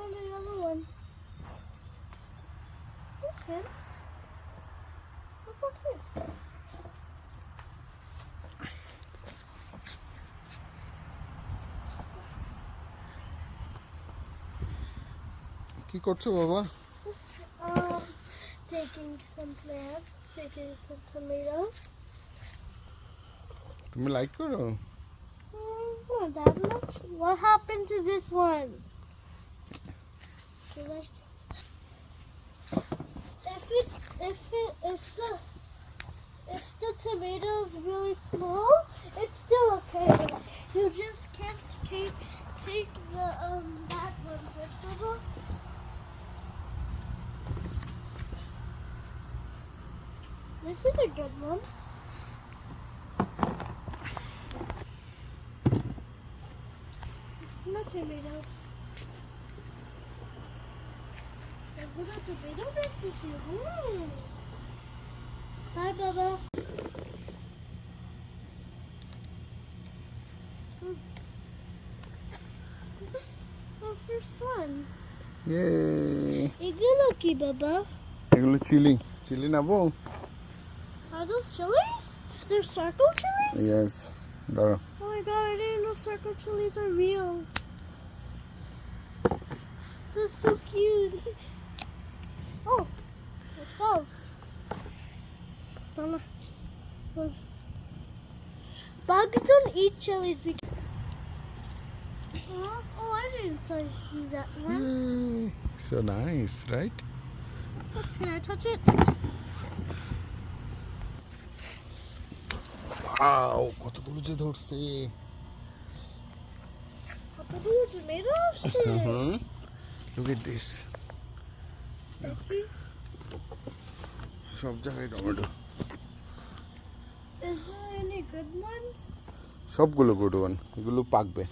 find another one. This one. What's up here? কি করছো বাবা? Taking some plants, taking some tomatoes. তুমি like করো? Not that much. What happened to this one? Okay, let's if the tomato is really small, it's still okay. You just can't take the bad ones, right, Bubba? This is a good one. Not tomato. Look at tomato this is here. Hi, Bubba. Our first one. Yay! Iguluki, Bubba. এগুলো chili chili নাবো? Are those chilies? They're circle chilies? Yes. দাঁড়াও। Oh my god, I didn't know circle chilies are real. That's so cute. Oh, let's go. Mama. Bugs don't eat chilies because... Oh, I didn't see that one. Yay! So nice, right? Can I touch it? Wow, কতগুলো যে ধরছে। What to do with tomatoes today? Look at this. সব জায়গায় tomato. Is there any good ones? সবগুলো good one, এগুলো পাকবে।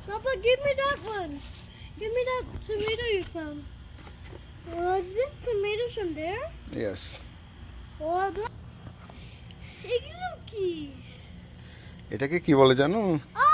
Papa, give me that one. Give me that tomato you found. Is this tomatoes from there? Yes. Oh, Iguluki. এটাকে কি বলে জানো? Oh,